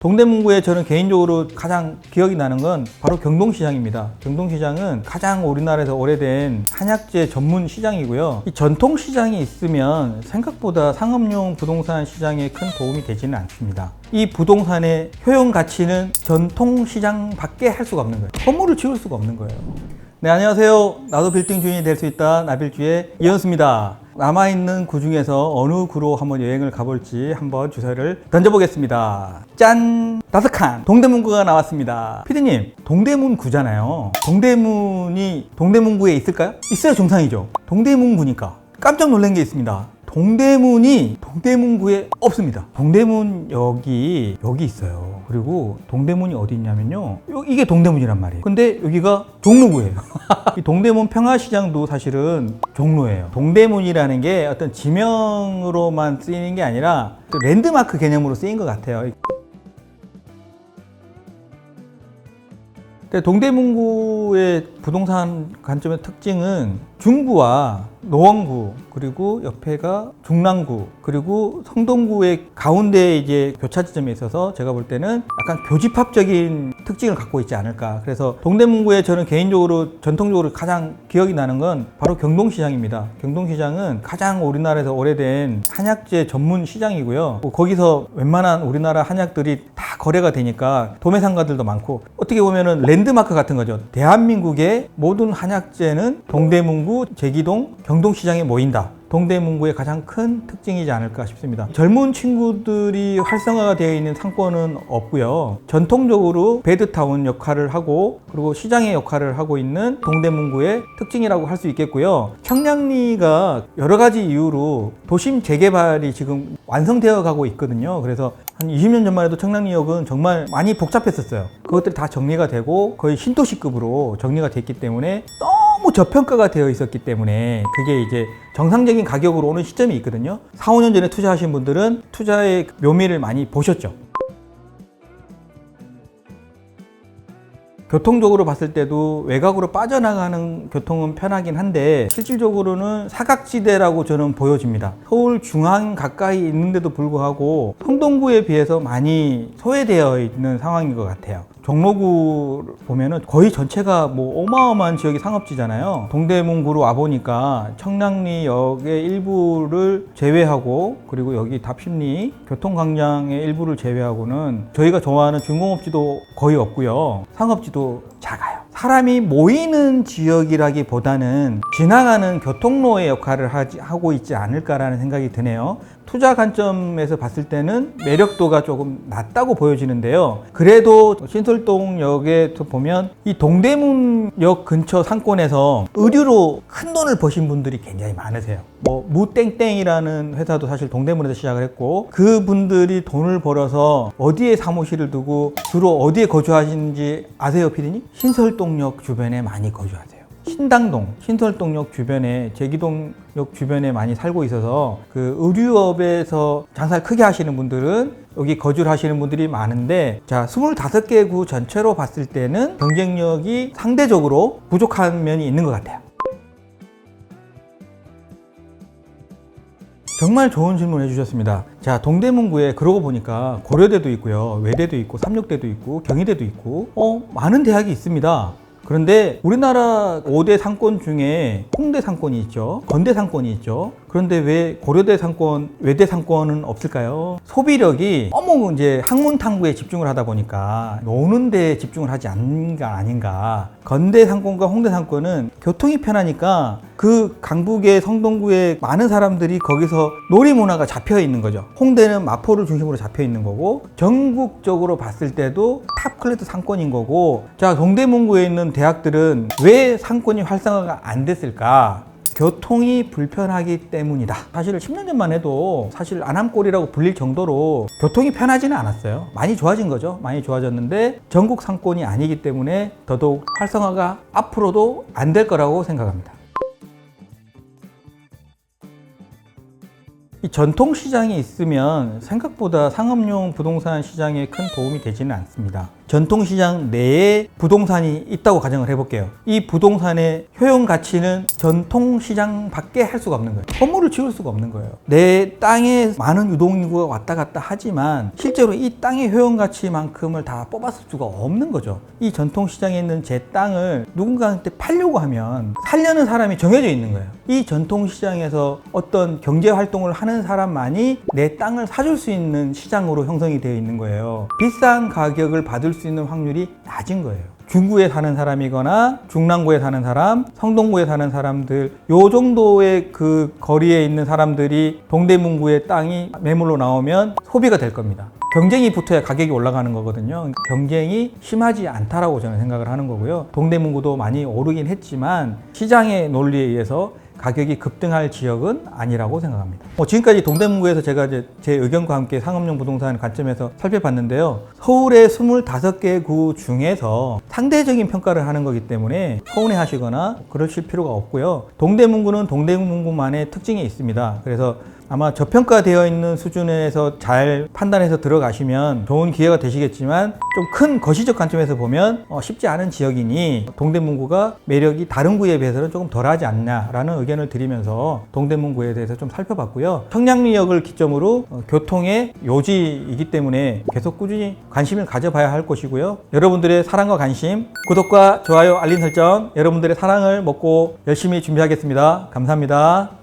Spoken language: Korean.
동대문구에 저는 개인적으로 가장 기억이 나는 건 바로 경동시장입니다. 경동시장은 가장 우리나라에서 오래된 한약재 전문 시장이고요. 이 전통시장이 있으면 생각보다 상업용 부동산 시장에 큰 도움이 되지는 않습니다. 이 부동산의 효용 가치는 전통시장밖에 할 수가 없는 거예요. 건물을 지을 수가 없는 거예요. 네, 안녕하세요. 나도 빌딩 주인이 될 수 있다. 나빌주의 이현수입니다. 남아있는 구 중에서 어느 구로 한번 여행을 가볼지 한번 주사를 던져보겠습니다. 짠! 다스칸! 동대문구가 나왔습니다. 피디님, 동대문구잖아요. 동대문구에 있을까요? 있어야 정상이죠. 동대문구니까. 깜짝 놀란 게 있습니다. 동대문이 동대문구에 없습니다. 동대문역이 여기 있어요. 그리고 동대문이 어디 있냐면요, 이게 동대문이란 말이에요. 근데 여기가 종로구예요. 이 동대문 평화시장도 사실은 종로예요. 동대문이라는 게 어떤 지명으로만 쓰이는 게 아니라 랜드마크 개념으로 쓰인 것 같아요. 동대문구의 부동산 관점의 특징은 중구와 노원구, 그리고 옆에가 중랑구, 그리고 성동구의 가운데에 이제 교차 지점에 있어서 제가 볼 때는 약간 교집합적인 특징을 갖고 있지 않을까. 그래서 동대문구에 저는 개인적으로 전통적으로 가장 기억이 나는 건 바로 경동시장입니다. 경동시장은 가장 우리나라에서 오래된 한약재 전문 시장이고요. 거기서 웬만한 우리나라 한약들이 다 거래가 되니까 도매상가들도 많고, 어떻게 보면은 랜드마크 같은 거죠. 대한민국의 모든 한약재는 동대문구, 제기동, 경동시장에 모인다. 동대문구의 가장 큰 특징이지 않을까 싶습니다. 젊은 친구들이 활성화가 되어 있는 상권은 없고요. 전통적으로 베드타운 역할을 하고, 그리고 시장의 역할을 하고 있는 동대문구의 특징이라고 할 수 있겠고요. 청량리가 여러 가지 이유로 도심 재개발이 지금 완성되어 가고 있거든요. 그래서 한 20년 전만 해도 청량리역은 정말 많이 복잡했었어요. 그것들이 다 정리가 되고 거의 신도시급으로 정리가 됐기 때문에 너무 저평가가 되어 있었기 때문에 그게 이제 정상적인 가격으로 오는 시점이 있거든요. 4, 5년 전에 투자하신 분들은 투자의 묘미를 많이 보셨죠. 교통적으로 봤을 때도 외곽으로 빠져나가는 교통은 편하긴 한데 실질적으로는 사각지대라고 저는 보여집니다. 서울 중앙 가까이 있는데도 불구하고 성동구에 비해서 많이 소외되어 있는 상황인 것 같아요. 종로구 보면은 거의 전체가 뭐 어마어마한 지역이 상업지잖아요. 동대문구로 와보니까 청량리역의 일부를 제외하고, 그리고 여기 답심리 교통광장의 일부를 제외하고는 저희가 좋아하는 중공업지도 거의 없고요. 상업지도 작아요. 사람이 모이는 지역이라기보다는 지나가는 교통로의 역할을 하고 있지 않을까라는 생각이 드네요. 투자 관점에서 봤을 때는 매력도가 조금 낮다고 보여지는데요. 그래도 신설동역에 보면 이 동대문역 근처 상권에서 의류로 큰 돈을 버신 분들이 굉장히 많으세요. 뭐 무땡땡이라는 회사도 사실 동대문에서 시작을 했고, 그분들이 돈을 벌어서 어디에 사무실을 두고 주로 어디에 거주하시는지 아세요, 피디님? 신설동역 주변에 많이 거주하세요. 신당동, 신설동역 주변에, 제기동역 주변에 많이 살고 있어서 그 의류업에서 장사를 크게 하시는 분들은 여기 거주를 하시는 분들이 많은데, 자, 25개 구 전체로 봤을 때는 경쟁력이 상대적으로 부족한 면이 있는 것 같아요. 정말 좋은 질문 해주셨습니다. 자, 동대문구에 그러고 보니까 고려대도 있고요, 외대도 있고, 삼육대도 있고, 경희대도 있고, 많은 대학이 있습니다. 그런데 우리나라 5대 상권 중에 홍대 상권이 있죠, 건대 상권이 있죠. 그런데 왜 고려대 상권, 외대 상권은 없을까요? 소비력이 너무 이제 학문 탐구에 집중을 하다 보니까 노는 데에 집중을 하지 않는 게 아닌가. 건대 상권과 홍대 상권은 교통이 편하니까 그 강북의 성동구에 많은 사람들이 거기서 놀이 문화가 잡혀 있는 거죠. 홍대는 마포를 중심으로 잡혀 있는 거고, 전국적으로 봤을 때도 탑 클래스 상권인 거고. 자, 동대문구에 있는 대학들은 왜 상권이 활성화가 안 됐을까? 교통이 불편하기 때문이다. 사실 10년 전만 해도 사실 안암골이라고 불릴 정도로 교통이 편하지는 않았어요. 많이 좋아진 거죠. 많이 좋아졌는데 전국 상권이 아니기 때문에 더더욱 활성화가 앞으로도 안 될 거라고 생각합니다. 이 전통시장이 있으면 생각보다 상업용 부동산 시장에 큰 도움이 되지는 않습니다. 전통시장 내에 부동산이 있다고 가정을 해볼게요. 이 부동산의 효용 가치는 전통시장 밖에 할 수가 없는 거예요. 건물을 지을 수가 없는 거예요. 내 땅에 많은 유동인구가 왔다 갔다 하지만 실제로 이 땅의 효용 가치만큼을 다 뽑았을 수가 없는 거죠. 이 전통시장에 있는 제 땅을 누군가한테 팔려고 하면 살려는 사람이 정해져 있는 거예요. 이 전통시장에서 어떤 경제활동을 하는 사람만이 내 땅을 사줄 수 있는 시장으로 형성이 되어 있는 거예요. 비싼 가격을 받을 수 있는 확률이 낮은 거예요. 중구에 사는 사람이거나 중랑구에 사는 사람, 성동구에 사는 사람들, 요 정도의 그 거리에 있는 사람들이 동대문구의 땅이 매물로 나오면 소비가 될 겁니다. 경쟁이 붙어야 가격이 올라가는 거거든요. 경쟁이 심하지 않다라고 저는 생각을 하는 거고요. 동대문구도 많이 오르긴 했지만 시장의 논리에 의해서 가격이 급등할 지역은 아니라고 생각합니다. 지금까지 동대문구에서 제가 제 의견과 함께 상업용 부동산 관점에서 살펴봤는데요. 서울의 25개 구 중에서 상대적인 평가를 하는 거기 때문에 서운해 하시거나 그러실 필요가 없고요. 동대문구는 동대문구만의 특징이 있습니다. 그래서 아마 저평가되어 있는 수준에서 잘 판단해서 들어가시면 좋은 기회가 되시겠지만 좀 큰 거시적 관점에서 보면 쉽지 않은 지역이니 동대문구가 매력이 다른 구에 비해서는 조금 덜하지 않냐라는 의견을 드리면서 동대문구에 대해서 좀 살펴봤고요. 청량리역을 기점으로 교통의 요지이기 때문에 계속 꾸준히 관심을 가져봐야 할 것이고요. 여러분들의 사랑과 관심, 구독과 좋아요, 알림 설정, 여러분들의 사랑을 먹고 열심히 준비하겠습니다. 감사합니다.